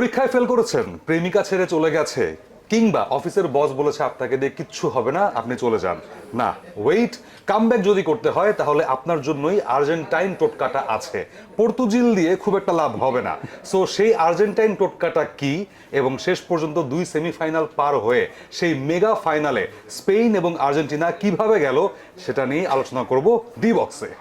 পরীক্ষায় ফেল করেছেন, প্রেমিকা ছেড়ে চলে গেছে, কিংবা অফিসের বস বলেছে আপনাকে দিয়ে কিচ্ছু হবে না, আপনি চলে যান। না, ওয়েট, কামব্যাক যদি করতে হয় তাহলে আপনার জন্যই আর্জেন্টাইন টোটকাটা আছে। পর্তুজিল দিয়ে খুব একটা লাভ হবে না। সো সেই আর্জেন্টাইন টোটকাটা কি, এবং শেষ পর্যন্ত দুই সেমিফাইনাল পার হয়ে সেই মেগা ফাইনালে স্পেন এবং আর্জেন্টিনা কিভাবে গেল সেটা নিয়ে আলোচনা করব ডি বক্সে।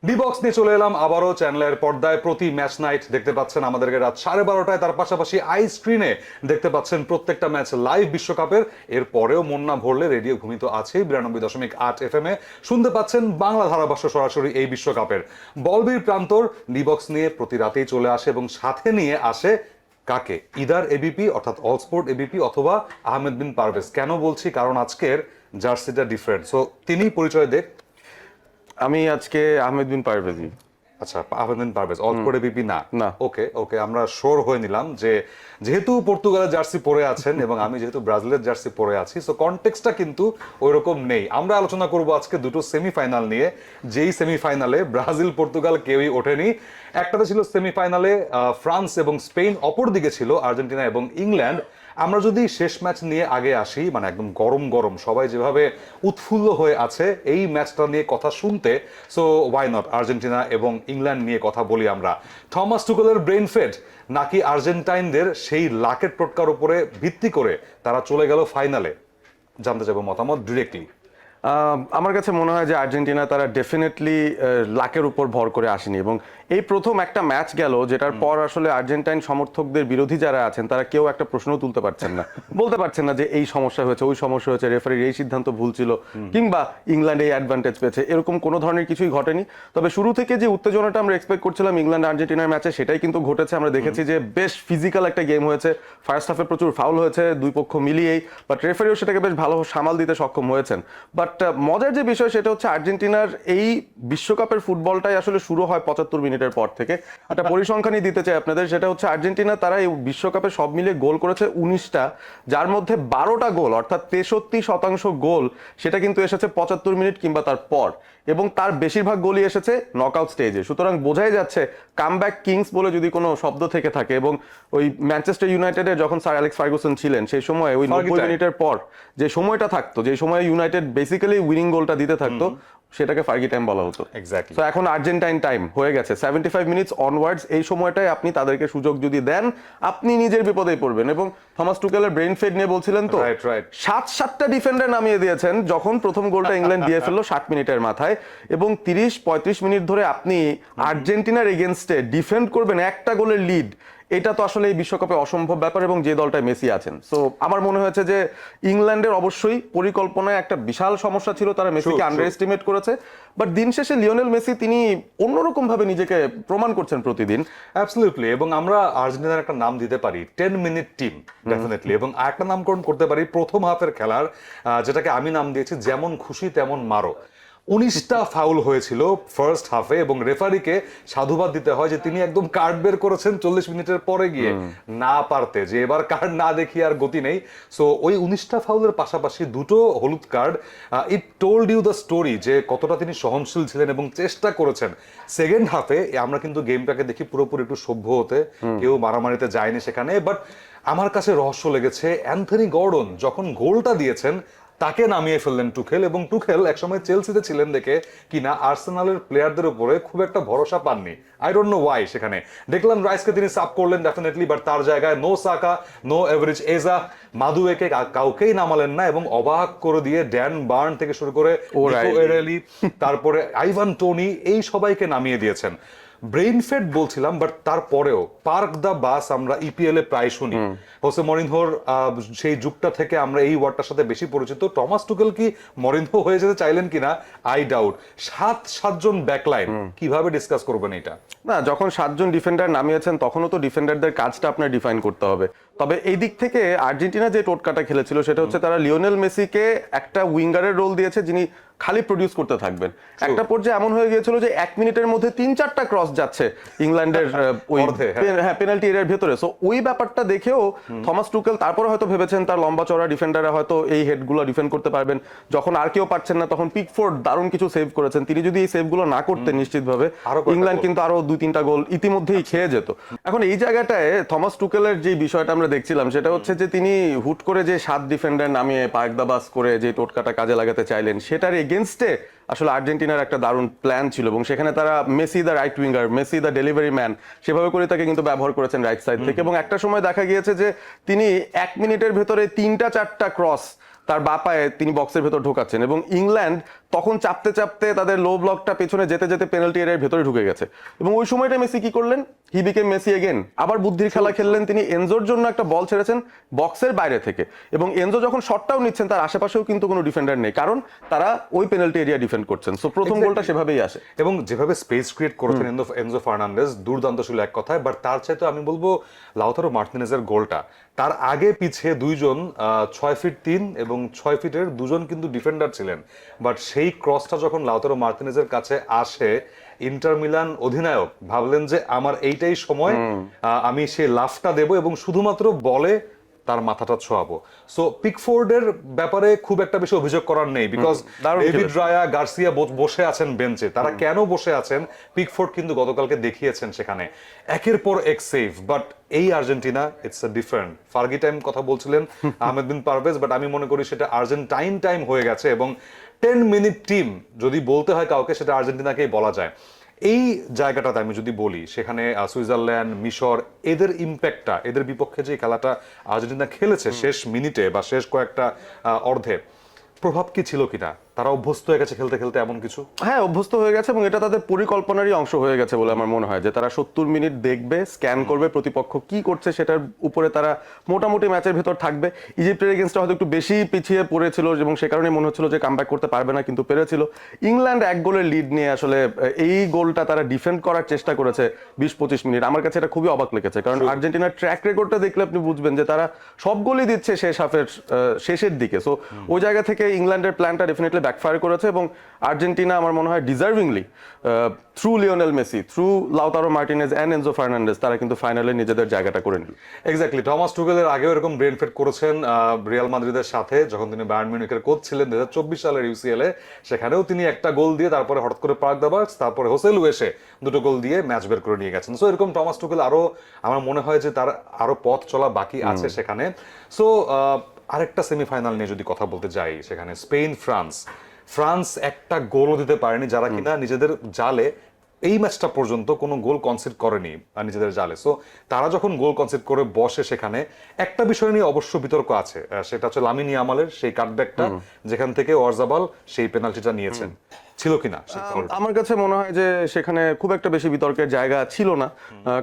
ডি বক্স নিয়ে চলে এলাম আবারও চ্যানেলের পর্দায়। প্রতি ম্যাচ নাইট দেখতে পাচ্ছেন আমাদেরকে রাত 12:30টায়, তার পাশাপাশি আই স্ক্রিনে দেখতে পাচ্ছেন প্রত্যেকটা ম্যাচ লাইভ বিশ্বকাপের। এর পরেও মন না ভরলে রেডিও ভূমি তো আছেই 92.8 FM এ শুনতে পাচ্ছেন বাংলা ধারাভাষ্য সরাসরি এই বিশ্বকাপের। বলবীর প্রান্তর ডি বক্স নিয়ে প্রতি রাতেই চলে আসে এবং সাথে নিয়ে আসে কাকে? ইদার এবিপি অর্থাৎ অল স্পোর্ট এবিপি অথবা আহমেদ বিন পারভেজ। কেন বলছি? কারণ আজকের জার্সিটা ডিফারেন্ট। সো তিনিই পরিচয় দেখ। আমি আজকে আহমেদ বিন পারভেজি। আচ্ছা, আহমেদ বিন পারভেজ, অল স্পোর্ট এবিপি না? না। ওকে ওকে, আমরা শোর হয়ে নিলাম যে যেহেতু পর্তুগালের জার্সি পরে আছেন এবং আমি যেহেতু ব্রাজিলের জার্সি পরে আছি, সো কনটেক্সটটা কিন্তু ওইরকম নেই। আমরা আলোচনা করব আজকে দুটো সেমিফাইনাল নিয়ে, যেই সেমিফাইনালে ব্রাজিল পর্তুগাল কেউই ওঠেনি। একটাতে ছিল সেমিফাইনালে ফ্রান্স এবং স্পেন, অপরদিকে ছিল আর্জেন্টিনা এবং ইংল্যান্ড। আমরা যদি শেষ ম্যাচ নিয়ে আগে আসি, মানে একদম গরম গরম সবাই যেভাবে উৎফুল্ল হয়ে আছে এই ম্যাচটা নিয়ে কথা শুনতে, সো ওয়াই নট আর্জেন্টিনা এবং ইংল্যান্ড নিয়ে কথা বলি আমরা। থমাস টুকেলের ব্রেইন ফেড নাকি আর্জেন্টাইনদের সেই লাকের টোটকার উপরে ভিত্তি করে তারা চলে গেল ফাইনালে? জানতে চাইবো মতামত ডিরেক্টলি। আমার কাছে মনে হয় যে আর্জেন্টিনা তারা ডেফিনেটলি লাকের উপর ভর করে আসেনি, এবং এই প্রথম একটা ম্যাচ গেল যেটার পর আসলে আর্জেন্টাইন সমর্থকদের বিরোধী যারা আছেন তারা কেউ একটা প্রশ্ন তুলতে পারছেন না, বলতে পারছেন না যে এই সমস্যা হয়েছে, ওই সমস্যা হয়েছে, রেফারির এই সিদ্ধান্ত ভুল ছিল, কিংবা ইংল্যান্ড এই অ্যাডভান্টেজ পেয়েছে, এরকম কোনো ধরনের কিছুই ঘটেনি। তবে শুরু থেকে যে উত্তেজনাটা আমরা এক্সপেক্ট করছিলাম ইংল্যান্ড আর্জেন্টিনার ম্যাচে, সেটাই কিন্তু ঘটেছে। আমরা দেখেছি যে বেশ ফিজিক্যাল একটা গেম হয়েছে, ফার্স্ট হাফে প্রচুর ফাউল হয়েছে দুই পক্ষ মিলিয়েই, বাট রেফারিও সেটাকে বেশ ভালো সামাল দিতে সক্ষম হয়েছেন। বাট মজার যে বিষয় সেটা হচ্ছে আর্জেন্টিনার এই বিশ্বকাপের ফুটবলটাই আসলে শুরু হয় 75 মিনিটের পর থেকে। একটা পরিসংখ্যানই দিতে চাই আপনাদের, সেটা হচ্ছে আর্জেন্টিনা তারা এই বিশ্বকাপে সব মিলিয়ে গোল করেছে 19টা, যার মধ্যে 12টা গোল অর্থাৎ 63% গোল সেটা কিন্তু এসেছে 75 মিনিট কিংবা তার পর, এবং তার বেশিরভাগ গোলই এসেছে নকআউট স্টেজে। সুতরাং বোঝাই যাচ্ছে কামব্যাক কিংস বলে যদি কোনো শব্দ থেকে থাকে, এবং ওই ম্যানচেস্টার ইউনাইটেডে যখন স্যার অ্যালেক্স ফার্গুসন ছিলেন সেই সময় ওই 90 মিনিটের পর যে সময়টা থাকতো, যে সময় ইউনাইটেড বেসিক্যালি উইনিং গোলটা দিতে থাকতো, সেটাকে ফার্গি টাইম বলা হতো। এক্স্যাক্টলি। তো এখন আর্জেন্টাইন টাইম হয়ে গেছে 75 মিনিটস অনওয়ার্ডস। এই সময়টায় আপনি তাদেরকে সুযোগ যদি দেন, আপনি নিজের বিপদেই পড়বেন। এবং থমাস টুকেলের ব্রেইন ফেড নিয়ে বলছিলেন তো, রাইট। 7টা ডিফেন্ডার নামিয়ে দিয়েছেন যখন প্রথম গোলটা ইংল্যান্ড দিয়ে ফেললো 60 মিনিটের মাথায়, এবং 30-35 মিনিট ধরে আপনি আর্জেন্টিনার এগেনস্টে ডিফেন্ড করবেন একটা গোলের লিড, এটা তো আসলে এই বিশ্বকাপে অসম্ভব ব্যাপার, এবং যে দলটায় মেসি আছেন। সো আমার মনে হয়েছে যে ইংল্যান্ডের অবশ্যই পরিকল্পনায় একটা বিশাল সমস্যা ছিল, তারা মেসিকে আন্ডার এস্টিমেট করেছে। বাট দিন শেষে লিওনেল মেসি তিনি অন্যরকম ভাবে নিজেকে প্রমাণ করছেন প্রতিদিন। অ্যাবসলিউটলি। এবং আমরা আর্জেন্টিনার একটা নাম দিতে পারি 10 মিনিট টিম, ডেফিনেটলি। এবং আরেকটা নামকরণ করতে পারি প্রথম হাফের খেলার, যেটাকে আমি নাম দিয়েছি যেমন খুশি তেমন মারো। 19টা ফাউল হয়েছিল ফার্স্ট হাফে, এবং রেফারিকে সাধুবাদ দিতে হয় যে তিনি একদম কার্ড বের করেছেন 40 মিনিটের পরে গিয়ে, না পারতে যে এবার কার্ড না দেখি আর গতি নেই। সো ওই 19টা ফাউলের পাশাপাশি দুটো হলুদ card, it told you the story যে কতটা তিনি সহনশীল ছিলেন এবং চেষ্টা করেছেন। সেকেন্ড হাফে আমরা কিন্তু গেমটাকে দেখি পুরোপুরি একটু সভ্য হতে, কেউ মারামারিতে যায়নি সেখানে। বাট আমার কাছে রহস্য লেগেছে অ্যান্থনি গর্ডন যখন গোলটা দিয়েছেন তাকে নামিয়ে ফেললেন টুখেল, এবং টুখেল একসময় চেলসিতে ছিলেন দেখে কিনা আর্সেনালের প্লেয়ারদের উপরে খুব একটা ভরসা পাননি। I don't know Y. সেখানে দেখলাম রাইসকে তিনি সাব করলেন ডেফিনেটলি, বাট তার জায়গায় নো সাকা, নো এভারেজ এজা, মাদুয়েকে কাউকেই নামালেন না, এবং অবাক করে দিয়ে ড্যান বার্ন থেকে শুরু করে এরেলি, তারপরে আইভান টোনি, এই সবাইকে নামিয়ে দিয়েছেন। ব্রেইন ফেড বলছিলাম, বাট তারপরেও পার্ক দা বাস আমরা ইপিএল এ প্রায় শুনি। হোসে মরিনহোর সেই যুগটা থেকে আমরা এই ওয়ার্ডটার সাথে বেশি পরিচিত। টমাস টুকেল কি মরিনহো হয়ে যেতে চাইলেন কিনা আই ডাউট। 7 ব্যাকলাইন, কিভাবে ডিসকাস করবেন এটা? না, যখন 7 জন ডিফেন্ডার নামিয়েছেন তখনও তো ডিফেন্ডারদের কাজটা আপনার ডিফাইন করতে হবে। তবে এই দিক থেকে আর্জেন্টিনা যে টোটকাটা খেলেছিল সেটা হচ্ছে তারা লিওনেল মেসিকে একটা উইঙ্গারের রোল দিয়েছে যিনি খালি প্রডিউস করতে থাকবেন। একটা পর্যায়ে এমন হয়ে গিয়েছিল যে 1 মিনিটের মধ্যে 3-4টা ক্রস যাচ্ছে ইংল্যান্ডের ওই পেনাল্টি এরিয়ার ভেতরে। সো ওই ব্যাপারটা দেখেও থমাস টুকেল তারপরে হয়তো ভেবেছেন তার লম্বা চড়া ডিফেন্ডাররা হয়তো এই হেডগুলো ডিফেন্ড করতে পারবেন, যখন আর কেউ পারছেন না তখন পিকফোর্ড দারুণ কিছু সেভ করেছেন। তিনি যদি এই সেভগুলো না করতেন নিশ্চিতভাবে ইংল্যান্ড কিন্তু আরো 2-3টা গোল ইতিমধ্যেই খেয়ে যেত। এখন এই জায়গাটায় থমাস টুকেলের যে বিষয়টা আমরা দেখছিলাম সেটা হচ্ছে যে তিনি হুট করে যে 7 ডিফেন্ডার নামিয়ে পায়দাবাস করে যে টোটকাটা কাজে লাগাতে চাইলেন সেটার এগেনস্টে আসলে আর্জেন্টিনার একটা দারুণ প্ল্যান ছিল এবং সেখানে তারা Messi the right winger, Messi the delivery man সেভাবে করে তাকে কিন্তু ব্যবহার করেছেন রাইট সাইড থেকে। এবং একটা সময় দেখা গিয়েছে যে তিনি 1 মিনিটের ভেতরে 3-4টা ক্রস তার বাপায়ে তিনি বক্সের ভেতর ঢোকাচ্ছেন এবং ইংল্যান্ড তখন চাপতে চাপতে তাদের লো ব্লকটা পেছনে যেতে যেতে পেনাল্টি এরিয়ার ভেতরে ঢুকে গেছে। এবং ওই সময়টা মেসি কি করলেন, হি বিকেম মেসি এগেন, আবার বুদ্ধির খেলা খেললেন। তিনি এনজোর জন্য একটা বল ছেড়েছেন বক্সের বাইরে থেকে এবং এনজো যখন শটটাও নিচ্ছেন তার আশেপাশেও কিন্তু কোনো ডিফেন্ডার নেই, কারণ তারা ওই পেনাল্টি এরিয়া ডিফেন্ড করছেন। সো প্রথম গোলটা সেভাবেই আসে এবং যেভাবে স্পেস ক্রিয়েট করেছেন এনজো ফার্নান্ডেজ দুর্দান্ত ছিল এক কথায়। বাট তার চাইতে আমি বলবো লাউতারো মার্টিনেজের গোলটা, তার আগে পিছিয়ে 2জন 6 ফিট 3 এবং 6 ফিটের 2জন কিন্তু ডিফেন্ডার ছিলেন। বাট সেই ক্রসটা যখন লাউতারো মার্টিনেজের কাছে আসে, ইন্টার মিলান অধিনায়ক ভাবলেন যে আমার এইটাই সময়, আমি সেই লাফটা দেব এবং শুধুমাত্র বলে তার মাথাটা ছোঁয়াবো। সো পিকফোর্ডের ব্যাপারে খুব একটা বেশি অভিযোগ করার নেই, বিকজ ডেভিড রায়া, গার্সিয়া বসে আছেন বেঞ্চে। তারা কেন বসে আছেন, পিকফোর্ড কিন্তু গতকালকে দেখিয়েছেন সেখানে একের পর এক সেভ। বাট এই Argentina it's a different. Fergie time কথা বলছিলেন আহমেদ বিন পারভেজ, বাট আমি মনে করি সেটা আর্জেন্টাইন টাইম হয়ে গেছে এবং 10 মিনিট টিম যদি বলতে হয় কাউকে সেটা আর্জেন্টিনাকেই বলা যায়। এই জায়গাটাতে আমি যদি বলি সেখানে সুইজারল্যান্ড, মিশর, এদের ইম্প্যাক্টটা, এদের বিপক্ষে যে খেলাটা আর্জেন্টিনা খেলেছে শেষ মিনিটে বা শেষ কয়েকটা অর্ধে, প্রভাব কি ছিল কিনা? তারা অভ্যস্ত হয়ে গেছে খেলতে খেলতে এমন কিছু? হ্যাঁ, অভ্যস্ত হয়ে গেছে এবং এটা তাদের পরিকল্পনারই অংশ হয়ে গেছে বলে আমার মনে হয় যে তারা 70 মিনিট দেখবে, স্ক্যান করবে প্রতিপক্ষ কি করছে সেটার উপরে তারা মোটামুটি ম্যাচের ভেতর থাকবে। ইজিপ্টের এগেইনস্টে হয়তো একটু বেশি পিছিয়ে পড়েছিল এবং সে কারণে মনে হচ্ছিল যে কামব্যাক করতে পারবে না, কিন্তু পেরেছিল। ইংল্যান্ড 1 গোলের লিড নিয়ে আসলে এই গোলটা তারা ডিফেন্ড করার চেষ্টা করেছে 20-25 মিনিট। আমার কাছে এটা খুবই অবাক লেগেছে, কারণ আর্জেন্টিনার ট্র্যাক রেকর্ডটা দেখলে আপনি বুঝবেন যে তারা সব গোলই দিচ্ছে শেষ হাফের শেষের দিকে। সো ওই জায়গা থেকে ইংল্যান্ডের প্ল্যানটা ডেফিনেটলি ব্যাকফায়ার করেছে এবং আর্জেন্টিনা আমার মনে হয় deservingly through Lionel Messi, through Lautaro Martinez and Enzo Fernandez তারা কিন্তু ফাইনালে নিজেদের জায়গাটা করে নিল। এক্স্যাক্টলি। টমাস টুকেলের আগেও এরকম ব্রেন ফেড করেছেন রিয়াল মাদ্রিদের সাথে, যখন তিনি বায়ার্ন মিউনিখের কোচ ছিলেন 2024 সালের ইউসিএল এ। সেখানেও তিনি একটা গোল দিয়ে তারপরে হঠাৎ করে পায়দাবাস, তারপরে হোসেলু এসে 2টো গোল দিয়ে ম্যাচ বের করে নিয়ে গেছেন। সো এরকম টমাস টুকেল আরো, আমার মনে হয় যে তার আরো পথ চলা বাকি আছে সেখানে। সো আরেকটা সেমিফাইনাল নিয়ে যদি কথা বলতে যাই, সেখানে স্পেন ফ্রান্স একটা গোলও দিতে পারেনি, যারা কিনা নিজেদের জালে এই ম্যাচটা পর্যন্ত কোনো গোল কনসিড করেনি নিজেদের জালে। সো তারা যখন গোল কনসিড করে বসে, সেখানে একটা বিষয় নিয়ে অবশ্য বিতর্ক আছে, সেটা হচ্ছে লামিন ইয়ামালের সেই কাটব্যাকটা, যেখান থেকে ওয়ারজাবাল সেই পেনাল্টিটা নিয়েছেন, ছিল কিনা? আমার কাছে মনে হয় যে সেখানে খুব একটা বেশি বিতর্কের জায়গা ছিল না,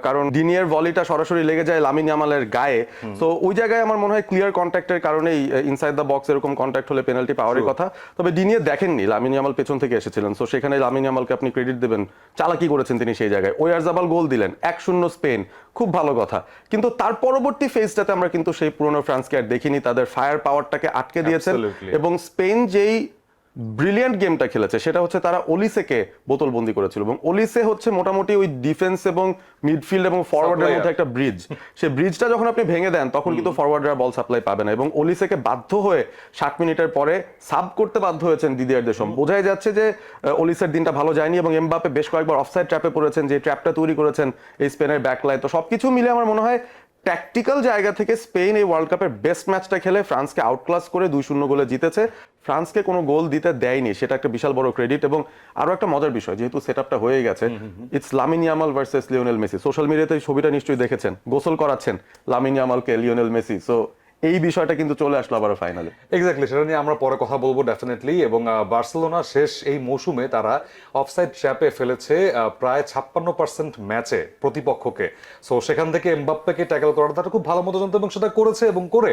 কারণ ডিনিয়ের ভলিটা সরাসরি লেগে যায় লামিন ইয়ামালের গায়ে। তো ওই জায়গায় আমার মনে হয় ক্লিয়ার কন্ট্যাক্টের কারণেই ইনসাইড দ্য বক্স এরকম কন্ট্যাক্ট হলে পেনাল্টি পাওয়ারই কথা। তবে ডিনিয়ে দেখেননি, লামিন ইয়ামাল পেছন থেকে এসেছিলেন। সো সেখানে লামিন ইয়ামালকে আপনি ক্রেডিট দেবেন, চালাকি করেছেন তিনি সেই জায়গায়। ওয়ারজাবাল গোল দিলেন, 1-0 স্পেন, খুব ভালো কথা। কিন্তু তার পরবর্তী ফেজটাতে আমরা কিন্তু সেই পুরনো ফ্রান্সকে আর দেখিনি, তাদের ফায়ার পাওয়ারটাকে আটকে দিয়েছেন। এবং স্পেন যেই ব্রিলিয়ান্ট গেমটা খেলেছে সেটা হচ্ছে তারা ওলিসেকে বোতলবন্দি করেছিল এবং ওলিসে হচ্ছে মোটামুটি ওই ডিফেন্স এবং মিডফিল্ড এবং ফরওয়ার্ডের মধ্যে একটা ব্রিজ। সেই ব্রিজটা যখন আপনি ভেঙে দেন তখন কিন্তু ফরওয়ার্ডরা বল সাপ্লাই পাবে না এবং ওলিসেকে বাধ্য হয়ে 60 মিনিটের পরে সাব করতে বাধ্য হয়েছেন দিদিয়ার দেশম। বোঝাই যাচ্ছে যে ওলিসের দিনটা ভালো যায়নি এবং এমবাপে বেশ কয়েকবার অফসাইড ট্র্যাপে পড়েছেন, যে ট্র্যাপটা তৈরি করেছেন এই স্পেনের ব্যাকলাইন। তো সবকিছু মিলে আমার মনে হয় ট্যাকটিক্যাল জায়গা থেকে স্পেন এই ওয়ার্ল্ড কাপের বেস্ট ম্যাচটা খেলে ফ্রান্সকে আউটক্লাস করে 2-0 গোলে জিতেছে। ফ্রান্সকে কোনো গোল দিতে দেয়নি, সেটা একটা বিশাল বড় ক্রেডিট। এবং আরো একটা মজার বিষয়, যেহেতু সেটআপটা হয়ে গেছে, it's Lamine Yamal versus Lionel Messi. Social মিডিয়াতে এই ছবিটা নিশ্চয়ই দেখেছেন, গোসল করাচ্ছেন লামিন ইয়ামালকে লিওনেল মেসি। সো এই বিষয়টা কিন্তু চলে আসলো আবার ফাইনালে। এক্স্যাক্টলি, সেটা নিয়ে আমরা পরে কথা বলবো ডেফিনেটলি। এবং বার্সেলোনা শেষ এই মৌসুমে তারা অফসাইড ট্র্যাপে ফেলেছে প্রায় 56% ম্যাচে প্রতিপক্ষকে। সো সেখান থেকে এমবাপ্পেকে ট্যাকল করাটা তারা খুব ভালো মতো জানতো এবং সেটা করেছে এবং করে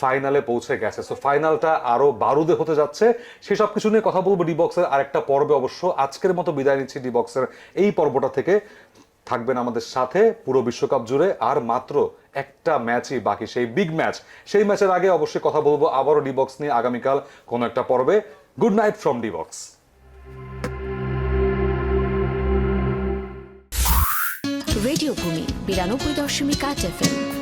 ফাইনালে পৌঁছে গেছে। সো ফাইনালটা আরো বারুদে হতে যাচ্ছে। সেই সব কিছু নিয়ে কথা বলবো ডি বক্সের আরেকটা পর্বে। অবশ্য আজকের মতো বিদায় নিচ্ছি ডি বক্সের এই পর্বটা থেকে। থাকবেন আমাদের সাথে পুরো বিশ্বকাপ জুড়ে। আর মাত্র একটা ম্যাচই বাকি, সেই বিগ ম্যাচ। সেই ম্যাচের আগে অবশ্যই কথা বলবো আবারও ডি বক্স নিয়ে আগামীকাল কোনো একটা পর্বে। Good night from D box. Radio ভূমি 92.8 FM।